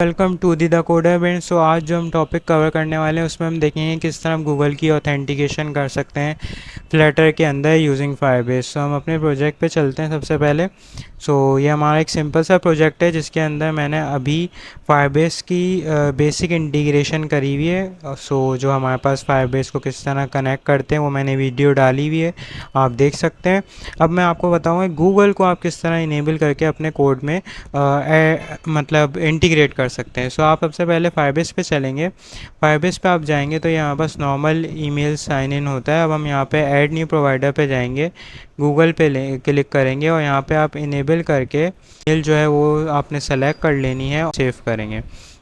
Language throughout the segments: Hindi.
Welcome to the Coder Bench. So आज जो हम टॉपिक कवर करने वाले हैं उसमें हम देखेंगे किस तरह हम गूगल की ऑथेंटिकेशन कर सकते हैं फ्लटर के अंदर यूजिंग फायरबेस। सो हम अपने प्रोजेक्ट पे चलते हैं सबसे पहले। ये हमारा एक सिंपल सा प्रोजेक्ट है जिसके अंदर मैंने अभी फायरबेस की बेसिक इंटीग्रेशन करी हुई है। जो हमारे पास फायरबेस को किस तरह कनेक्ट करते हैं वो मैंने वीडियो डाली हुई है, आप देख सकते हैं। अब मैं आपको बताऊँगा गूगल को आप किस तरह इनेबल करके अपने कोड में मतलब इंटीग्रेट कर सकते हैं। आप सबसे पहले फायरबेस पे चलेंगे। फायरबेस पे आप जाएंगे तो यहाँ बस नॉर्मल ईमेल साइन इन होता है। अब हम यहाँ पे ऐड न्यू प्रोवाइडर पे जाएंगे, गूगल पे क्लिक करेंगे और यहाँ पे आप इनेबल करके ईमेल जो है वो आपने सेलेक्ट कर लेनी है और सेव करेंगे।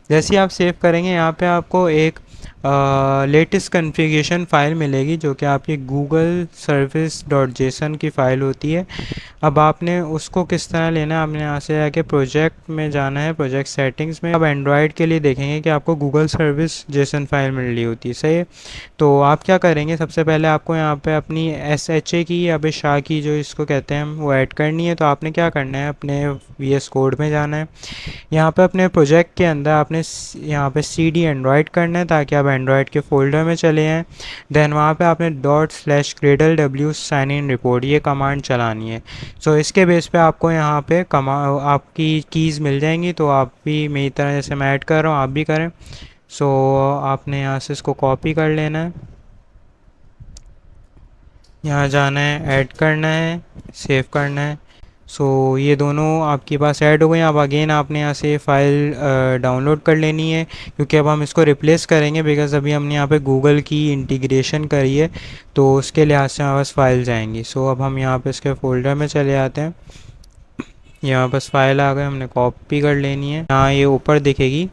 जैसे ही आप सेव करेंगे यहाँ पे आपको एक लेटेस्ट कॉन्फ़िगरेशन फ़ाइल मिलेगी जो कि आपकी गूगल सर्विस डॉट जेसन की फ़ाइल होती है। अब आपने उसको किस तरह लेना है, आपने यहाँ से जाके प्रोजेक्ट में जाना है, प्रोजेक्ट सेटिंग्स में। अब एंड्रॉयड के लिए देखेंगे कि आपको गूगल सर्विस जेसन फाइल मिल रही होती है, सही है। तो आप क्या करेंगे, सबसे पहले आपको यहाँ पे अपनी SHA की या फिर शाह की जो इसको कहते हैं वो ऐड करनी है। तो आपने क्या करना है, अपने VS कोड में जाना है। यहाँ पे अपने प्रोजेक्ट के अंदर आपने यहाँ पे CD एंड्रॉयड करना है ताकि आप एंड्रॉयड के फोल्डर में चले जाएँ। देन वहाँ पे आपने ./gradlew साइन इन रिपोर्ट ये कमांड चलानी है। इसके बेस पे आपको यहाँ पे आपकी कीज़ मिल जाएंगी। तो आप भी मेरी तरह, जैसे मैं ऐड कर रहा हूँ आप भी करें। आपने यहाँ से इसको कॉपी कर लेना है, यहाँ जाना है, ऐड करना है, सेव करना है। ये दोनों आपके पास ऐड हो गए। अब अगेन आपने यहाँ से फाइल डाउनलोड कर लेनी है क्योंकि अब हम इसको रिप्लेस करेंगे बिकॉज़ अभी हमने यहाँ पे गूगल की इंटीग्रेशन करी है, तो उसके लिहाज से हमारे पास फाइल जाएंगी। अब हम यहाँ पे इसके फोल्डर में चले जाते हैं। यहाँ बस फाइल आ गए, हमने कॉपी कर लेनी है। यहाँ ये ऊपर दिखेगी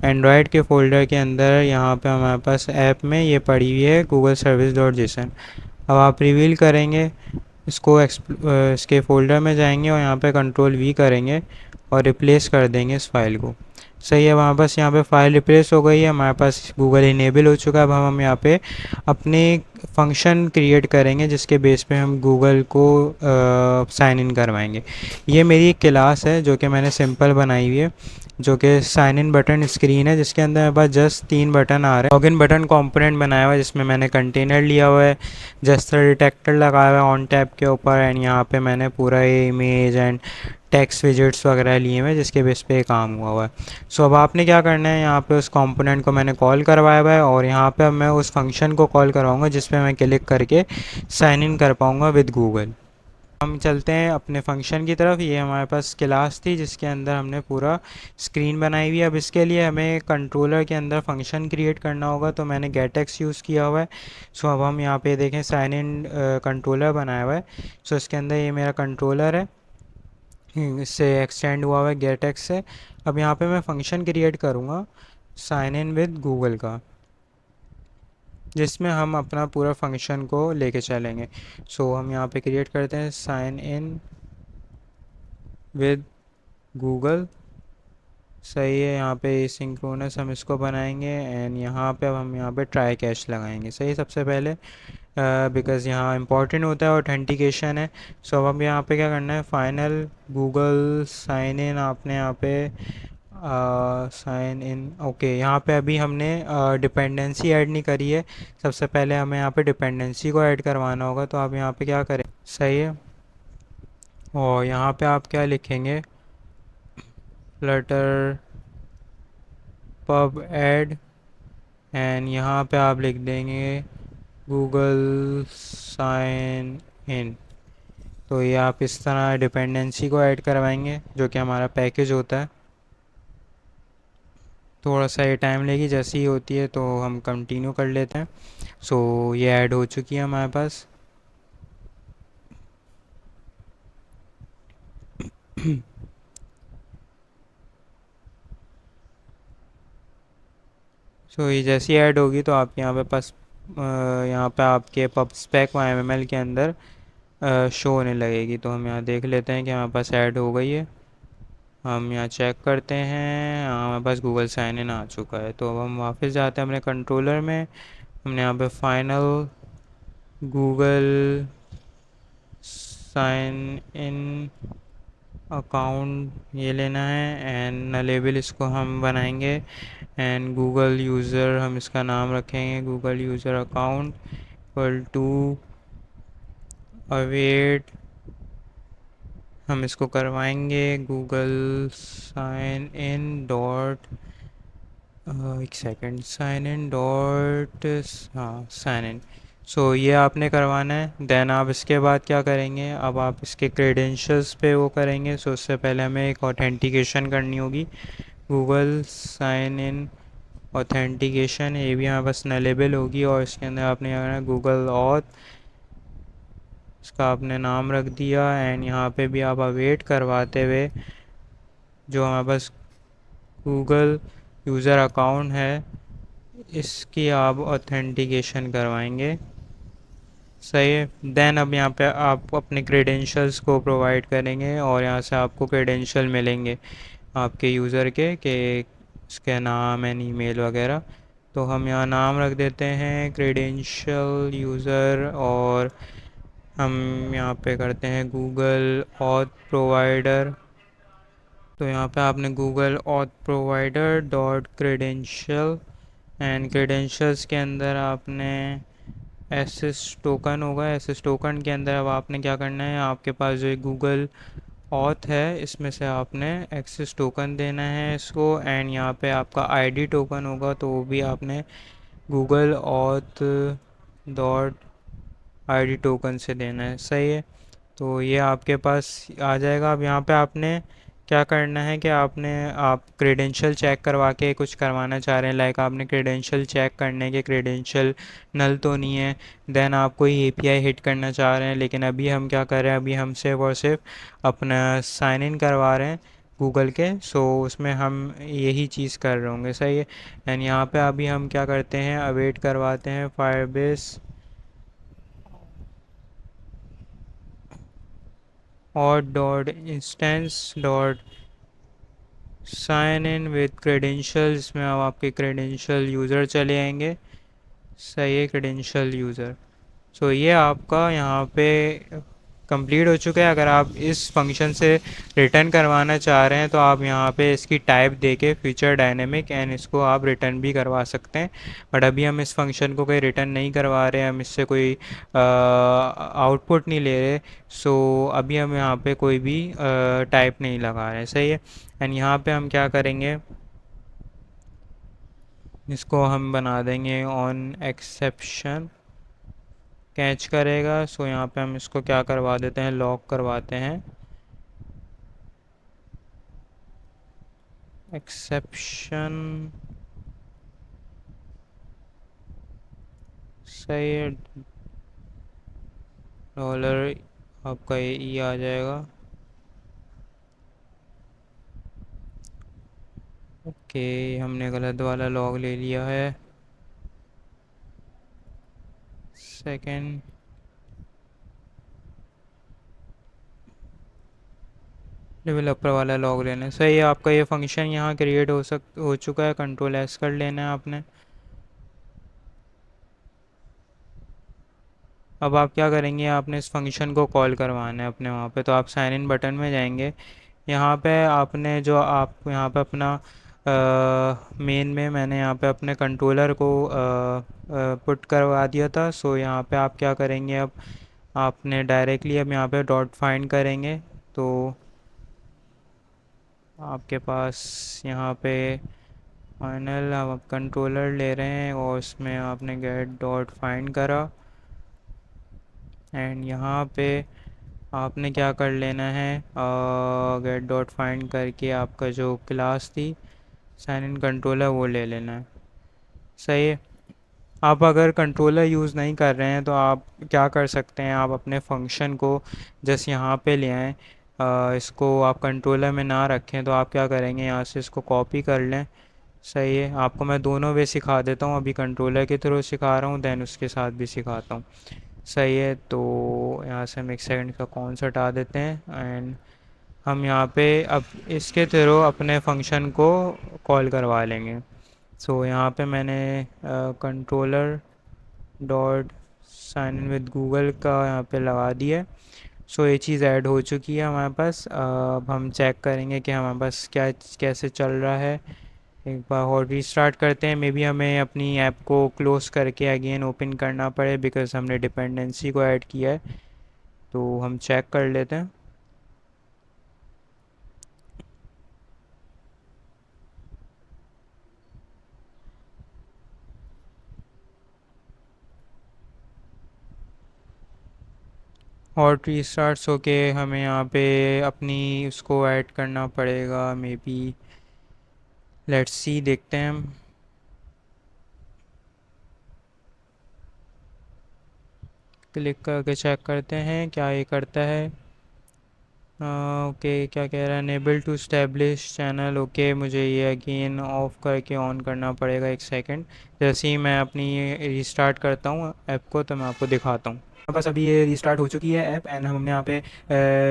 एंड्रॉयड के फोल्डर के अंदर, यहाँ पे हमारे पास ऐप में ये पड़ी हुई है गूगल सर्विस डॉट जेसन। अब आप रिवील करेंगे इसको, इसके फोल्डर में जाएंगे और यहाँ पे कंट्रोल V करेंगे और रिप्लेस कर देंगे इस फाइल को। सही है, वहाँ पास यहाँ पे फाइल रिप्लेस हो गई है, हमारे पास गूगल इनेबल हो चुका है। अब हम यहाँ पे अपने फंक्शन क्रिएट करेंगे जिसके बेस पे हम गूगल को साइन इन करवाएंगे। ये मेरी एक क्लास है जो कि मैंने सिंपल बनाई हुई है, जो कि साइन इन बटन स्क्रीन है जिसके अंदर मेरे पास जस्ट 3 बटन आ रहे हैं। लॉगिन बटन कंपोनेंट बनाया हुआ है जिसमें मैंने कंटेनर लिया हुआ है, जस्टर डिटेक्टर लगाया हुआ है ऑन टैब के ऊपर, एंड यहाँ पे मैंने पूरा ये इमेज एंड टेक्स्ट विजेट्स वगैरह लिए हुए जिसके बेस पे काम हुआ हुआ है। अब आपने क्या करना है, यहाँ पे उस कंपोनेंट को मैंने कॉल करवाया हुआ है और यहाँ पे अब मैं उस फंक्शन को कॉल करवाऊँगा जिस पे मैं क्लिक करके साइन इन कर पाऊँगा विद गूगल। हम चलते हैं अपने फंक्शन की तरफ। ये हमारे पास क्लास थी जिसके अंदर हमने पूरा स्क्रीन बनाई हुई है। अब इसके लिए हमें कंट्रोलर के अंदर फंक्शन क्रिएट करना होगा, तो मैंने गेटएक्स यूज़ किया हुआ है। अब हम यहाँ पे देखें साइन इन कंट्रोलर बनाया हुआ है। इसके अंदर ये मेरा कंट्रोलर है, इससे एक्सटेंड हुआ हुआ है गेटएक्स से। अब यहाँ पे मैं फंक्शन क्रिएट करूँगा साइन इन विद गूगल का, जिसमें हम अपना पूरा फंक्शन को लेके चलेंगे। हम यहाँ पे क्रिएट करते हैं साइन इन विद गूगल। सही है, यहाँ पे सिंक्रोनस हम इसको बनाएंगे एंड यहाँ पे अब हम यहाँ पे ट्राई कैश लगाएंगे। सही, सबसे पहले बिकॉज़ यहाँ इंपॉर्टेंट होता है, ऑथेंटिकेशन है। अब हम यहाँ पे क्या करना है, फाइनल गूगल साइन इन, आपने यहाँ पे साइन इन ओके। यहाँ पे अभी हमने डिपेंडेंसी ऐड नहीं करी है, सबसे पहले हमें यहाँ पे डिपेंडेंसी को ऐड करवाना होगा। तो आप यहाँ पे क्या करें, सही है, और यहाँ पे आप क्या लिखेंगे, फ्लटर पब ऐड, एंड यहाँ पे आप लिख देंगे गूगल साइन इन। तो ये आप इस तरह डिपेंडेंसी को ऐड करवाएंगे जो कि हमारा पैकेज होता है। थोड़ा सा ये टाइम लेगी, जैसी ही होती है तो हम कंटिन्यू कर लेते हैं। ये ऐड हो चुकी है हमारे पास। ये जैसी ऐड होगी तो आप यहाँ पे पास यहाँ पे आपके पब स्पेक YML के अंदर शो होने लगेगी। तो हम यहाँ देख लेते हैं कि हमारे पास ऐड हो गई है। हम यहाँ चेक करते हैं, हाँ हमारे पास गूगल साइन इन आ चुका है। तो अब हम वापस जाते हैं अपने कंट्रोलर में, हमने यहाँ पे final Google sign in account ये लेना है एंड नलेबल इसको हम बनाएंगे एंड गूगल यूज़र हम इसका नाम रखेंगे Google user account equal to await हम इसको करवाएंगे गूगल साइन इन डॉट एक सेकेंड साइन इन डॉट हाँ साइन इन सो ये आपने करवाना है। देन आप इसके बाद क्या करेंगे, अब आप इसके क्रेडेंशियल्स पे वो करेंगे। सो उससे पहले हमें एक ऑथेंटिकेशन करनी होगी, गूगल साइन इन ऑथेंटिकेशन, ये भी हमारे पास नलेबल होगी और इसके अंदर आपने क्या करना है गूगल ऑथ, इसका आपने नाम रख दिया एंड यहाँ पे भी आप अवेट करवाते हुए जो हमारे पास गूगल यूज़र अकाउंट है इसकी आप ऑथेंटिकेशन करवाएंगे। सही है। देन अब यहाँ पे आप अपने क्रेडेंशियल्स को प्रोवाइड करेंगे और यहाँ से आपको क्रेडेंशियल मिलेंगे आपके यूज़र के कि इसके नाम एंड ईमेल वगैरह। तो हम यहाँ नाम रख देते हैं क्रेडेंशियल यूज़र और हम यहाँ पे करते हैं गूगल ऑथ प्रोवाइडर। तो यहाँ पे आपने Google auth provider dot credential and credentials के अंदर आपने एसएस टोकन होगा, एसएस टोकन के अंदर अब आपने क्या करना है, आपके पास जो गूगल ऑथ है इसमें से आपने एक्सेस टोकन देना है इसको एंड यहाँ पे आपका आईडी टोकन होगा तो वो भी आपने Google auth dot ID token से देना है। सही है। तो ये आपके पास आ जाएगा। अब यहाँ पे आपने क्या करना है कि आप क्रेडेंशियल चेक करवा के कुछ करवाना चाह रहे हैं, लाइक आपने क्रेडेंशियल चेक करने के क्रेडेंशियल नल तो नहीं है, देन आप कोई एपीआई हिट करना चाह रहे हैं, लेकिन अभी हम क्या कर रहे हैं, अभी हम सिर्फ और सिर्फ अपना साइन इन करवा रहे हैं गूगल के। सो उसमें हम यही चीज़ कर रहे होंगे। सही है। एंड यहाँ पे अभी हम क्या करते हैं, अवेट करवाते हैं Firebase auth dot instance dot sign in with credential, इसमें अब आपके क्रेडेंशियल यूज़र चले आएंगे। सही है, क्रेडेंशियल यूज़र। सो ये आपका यहाँ पे कंप्लीट हो चुका है। अगर आप इस फंक्शन से रिटर्न करवाना चाह रहे हैं तो आप यहाँ पे इसकी टाइप देके फ्यूचर डायनेमिक एंड इसको आप रिटर्न भी करवा सकते हैं। बट अभी हम इस फंक्शन को कोई रिटर्न नहीं करवा रहे हैं, हम इससे कोई आउटपुट नहीं ले रहे। सो अभी हम यहाँ पे कोई भी टाइप नहीं लगा रहे हैं। सही है। एंड यहाँ पे हम क्या करेंगे, इसको हम बना देंगे ऑन एक्सेप्शन कैच करेगा। सो यहाँ पे हम इसको क्या करवा देते हैं, लॉक करवाते हैं एक्सेप्शन। सही है। डॉलर आपका ये ई आ जाएगा। ओके, हमने गलत वाला लॉग ले लिया है। सेकंड डेवलपर वाला लॉग लेना है। सही है। आपका ये फंक्शन यहाँ क्रिएट हो चुका है, कंट्रोल एस कर लेना है आपने। अब आप क्या करेंगे, आपने इस फंक्शन को कॉल करवाना है अपने वहाँ पे। तो आप साइन इन बटन में जाएंगे, यहाँ पे आपने जो आप यहाँ पे अपना मेन में मैंने यहाँ पे अपने कंट्रोलर को पुट करवा दिया था। सो यहाँ पे आप क्या करेंगे, अब आपने डायरेक्टली अब यहाँ पे डॉट फाइंड करेंगे तो आपके पास यहाँ पे फाइनल आप कंट्रोलर ले रहे हैं और उसमें आपने गेट डॉट फाइंड करा एंड यहाँ पे आपने क्या कर लेना है, गेट डॉट फाइंड करके आपका जो क्लास थी साइन इन कंट्रोलर वो ले लेना है। सही है। आप अगर कंट्रोलर यूज़ नहीं कर रहे हैं तो आप क्या कर सकते हैं, आप अपने फंक्शन को जस्ट यहाँ पे ले आएँ, इसको आप कंट्रोलर में ना रखें तो आप क्या करेंगे, यहाँ से इसको कॉपी कर लें। सही है। आपको मैं दोनों वे सिखा देता हूँ, अभी कंट्रोलर के थ्रू सिखा रहा हूँ देन उसके साथ भी सिखाता हूँ। सही है। तो यहाँ से हम एक सेकंड का कौन हटा देते हैं एंड हम यहाँ पे अब इसके थ्रू अपने फंक्शन को कॉल करवा लेंगे। सो यहाँ पे मैंने controller dot sign in with Google का यहाँ पे लगा दिया है। सो ये चीज़ ऐड हो चुकी है हमारे पास। अब हम चेक करेंगे कि हमारे पास क्या कैसे चल रहा है। एक बार और रीस्टार्ट करते हैं। मे बी हमें अपनी ऐप को क्लोज़ करके अगेन ओपन करना पड़े बिकॉज़ हमने डिपेंडेंसी को ऐड किया है। तो हम चेक कर लेते हैं। और रीस्टार्ट्स होके हमें यहाँ पे अपनी उसको ऐड करना पड़ेगा। मे बी लेट्स सी, देखते हैं हम। क्लिक करके चेक करते हैं क्या ये करता है। ओके, क्या कह रहा है, unable to establish channel. Okay, मुझे ये अगेन ऑफ करके ऑन करना पड़ेगा। एक सेकंड, जैसे ही मैं अपनी रिस्टार्ट करता हूँ ऐप को तो मैं आपको दिखाता हूँ। बस अभी ये रिस्टार्ट हो चुकी है ऐप एंड हम यहाँ पे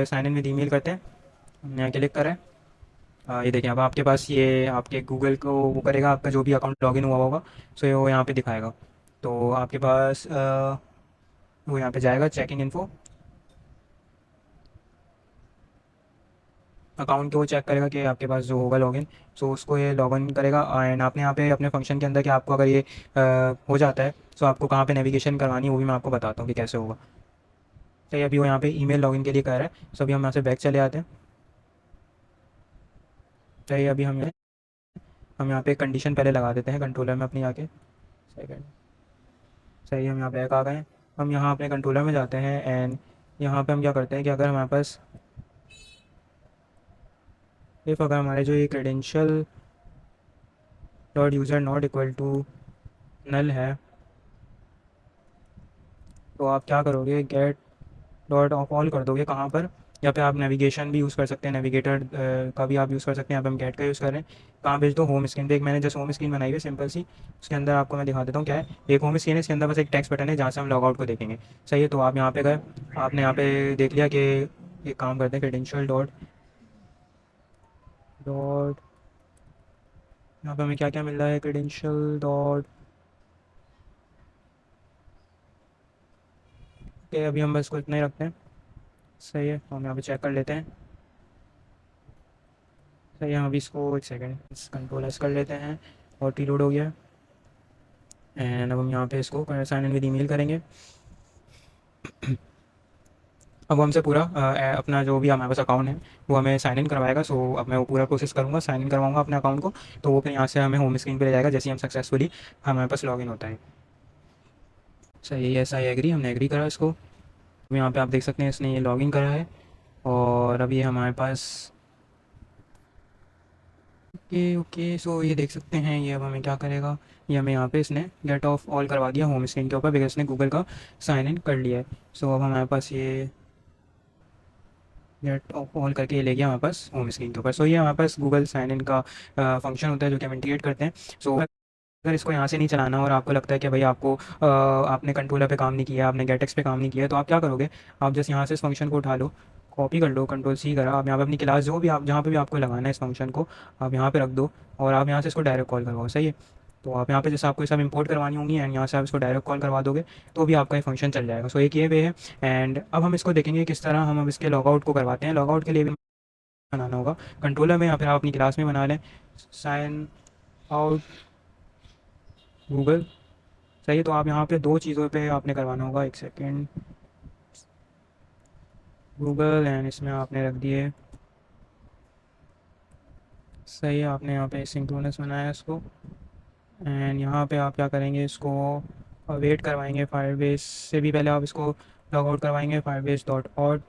साइन इन विद ईमेल करते हैं। हमने यहाँ क्लिक करें। ये देखिए, अब आपके पास ये आपके गूगल को वो करेगा, आपका जो भी अकाउंट लॉगिन हुआ होगा। सो ये वो यहाँ पे दिखाएगा। तो आपके पास वो यहाँ पे जाएगा चेक इन इन्फो, अकाउंट को वो चेक करेगा कि आपके पास जो होगा लॉगिन। सो उसको ये लॉगिन करेगा एंड आपने यहाँ पे अपने फंक्शन के अंदर कि आपको अगर ये हो जाता है सो आपको कहाँ पे नेविगेशन करवानी है वो भी मैं आपको बताता हूँ कि कैसे होगा। तो ये अभी वो यहाँ पे ईमेल लॉगिन के लिए कह रहा है। सो अभी हम यहाँ से बैक चले आते हैं। तो ये अभी हम यहाँ पे कंडीशन पहले लगा देते हैं कंट्रोलर में अपनी आके। सेकंड, सही, हम यहाँ बैक आ गए हैं। हम यहाँ अपने कंट्रोलर में जाते हैं एंड यहाँ पे हम क्या करते हैं कि अगर हमारे पास इफ़ अगर हमारे जो ये credential dot user not equal to null है तो आप क्या करोगे, गेट डॉट ऑफ ऑल कर दोगे। कहाँ पर, या पे आप नेविगेशन भी यूज़ कर सकते हैं, नेविगेटर का भी आप यूज़ कर सकते हैं। यहाँ पे हम गेट का यूज़ कर रहे हैं। कहाँ भेज दो, होम स्क्रीन पे। एक मैंने जस्ट होम स्क्रीन बनाई हुई है सिंपल सी, उसके अंदर आपको मैं दिखा देता हूँ क्या है। एक होम स्क्रीन है, इसके अंदर बस एक टेक्स्ट बटन है जहाँ से हम लॉग आउट को देखेंगे। सही है, तो आप यहाँ पे गए, आपने यहाँ पे देख लिया कि एक काम करते हैं, क्रेडेंशियल डॉट डॉट यहाँ पे हमें क्या क्या मिल रहा है, क्रेडेंशियल डॉट के। अभी हम बस को इतना ही रखते हैं। सही है, तो हम यहाँ पे चेक कर लेते हैं। सही है, हम अभी इसको एक सेकेंड कंट्रोल एस कर लेते हैं और टी लोड हो गया। एंड अब हम यहाँ पे इसको साइन इन विद ईमेल करेंगे। अब वो हमसे पूरा अपना जो भी हमारे पास अकाउंट है वो हमें साइन इन करवाएगा। सो अब मैं वो पूरा प्रोसेस करूँगा, साइन इन करवाऊँगा अपने अकाउंट को। तो वो फिर यहाँ से हमें होम स्क्रीन पे ले जाएगा जैसे ही हम सक्सेसफुली हमारे पास लॉगिन होता है। सही है, ऐसा ही एग्री, हमने एग्री करा इसको। अब यहाँ पे आप देख सकते हैं इसने ये लॉगिन करा है और अब ये हमारे पास ओके ओके। सो ये देख सकते हैं ये अब हमें क्या करेगा, ये हमें यहाँ पे इसने गेट ऑफ ऑल करवा दिया होम स्क्रीन के ऊपर बिकॉज इसने गूगल का साइन इन कर लिया है। सो अब हमारे पास ये गेट ऑफ ऑल करके ये ले गया हमारे पास होम स्क्रीन के ऊपर। सो ये हमारे पास गूगल साइन इन का फंक्शन होता है जो कि हम इंटीग्रेट करते हैं। सो अगर इसको यहाँ से नहीं चलाना और आपको लगता है कि भाई आपको आपने कंट्रोलर पे काम नहीं किया, आपने गेटेक्स पे काम नहीं किया, तो आप क्या करोगे, आप जस्ट यहाँ से इस फंक्शन को उठा लो, कॉपी कर लो, कंट्रोल सी करा, आप यहाँ पे अपनी क्लास जो भी आप जहाँ पे भी आपको लगाना है इस फंक्शन को आप यहाँ पे रख दो और आप यहाँ से इसको डायरेक्ट कॉल करवाओ। सही है, तो आप यहाँ पे जैसे आपको ये सब इंपोर्ट करवानी होंगी एंड यहाँ से आप इसको डायरेक्ट कॉल करवा दोगे तो भी आपका ये फंक्शन चल जाएगा। सो एक ये वे है। एंड अब हम इसको देखेंगे किस तरह हम अब इसके लॉगआउट को करवाते हैं। लॉगआउट के लिए भी बनाना होगा कंट्रोलर में या फिर आप अपनी क्लास में बना लें, साइन आउट गूगल। सही है, तो आप यहाँ पे दो चीज़ों पे आपने करवाना होगा। एक सेकेंड, गूगल एंड इसमें आपने रख दिए। सही है, आपने यहाँ पे सिंक्रोनस बनाया है इसको एंड यहाँ पे आप क्या करेंगे, इसको वेट करवाएंगे फायरबेस से भी पहले आप इसको लॉग आउट करवाएंगे, Firebase dot auth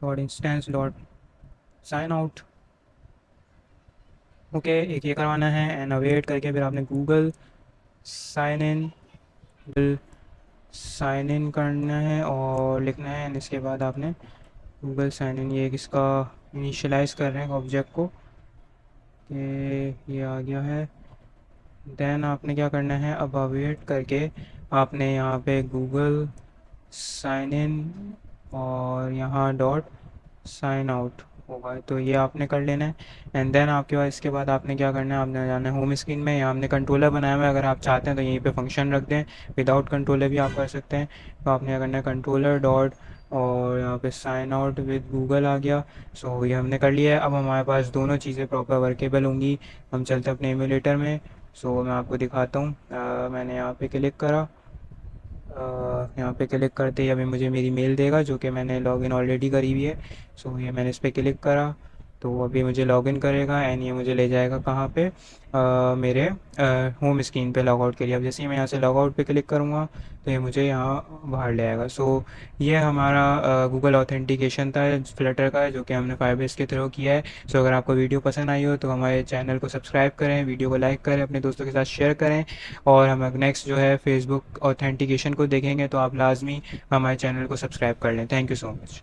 dot instance dot sign out. Okay, एक ये करवाना है एंड अवेट करके फिर आपने Google sign in sign in करना है और लिखना है एंड इसके बाद आपने गूगल साइन इन ये इसका इनिशियलाइज़ कर रहे हैं ऑब्जेक्ट को कि ये आ गया है। देन आपने क्या करना है, अब अवेट करके आपने यहाँ पे गूगल साइन इन और यहाँ डॉट साइन आउट होगा तो ये आपने कर लेना है। एंड देन आपके पास इसके बाद आपने क्या करना है, आपने जाना है होम स्क्रीन में। यहाँ हमने कंट्रोलर बनाया हुआ है, अगर आप चाहते हैं तो यहीं पे फंक्शन रख दें, विदाउट कंट्रोलर भी आप कर सकते हैं। तो आपने क्या करना है, कंट्रोलर डॉट और यहाँ पे साइन आउट विद गूगल आ गया। सो ये हमने कर लिया है। अब हमारे पास दोनों चीज़ें प्रॉपर वर्केबल होंगी। हम चलते हैं अपने एमुलेटर में। सो मैं आपको दिखाता हूँ। मैंने यहाँ पे क्लिक करा। यहाँ पे क्लिक करते ही अभी मुझे मेरी मेल देगा, जो कि मैंने लॉगिन ऑलरेडी करी हुई है। सो ये मैंने इस पर क्लिक करा तो अभी मुझे लॉगिन करेगा एंड ये मुझे ले जाएगा कहाँ पे, मेरे होम स्क्रीन पे लॉग आउट के लिए। अब जैसे ही मैं यहाँ से लॉग आउट पे क्लिक करूँगा तो ये मुझे यहाँ बाहर ले आएगा। सो ये हमारा गूगल ऑथेंटिकेशन था फ्लटर का, जो कि हमने फाइबेस के थ्रू किया है। सो अगर आपको वीडियो पसंद आई हो तो हमारे चैनल को सब्सक्राइब करें, वीडियो को लाइक करें, अपने दोस्तों के साथ शेयर करें। और हम नेक्स्ट जो है फेसबुक ऑथेंटिकेशन को देखेंगे, तो आप लाजमी हमारे चैनल को सब्सक्राइब कर लें। Thank you so much.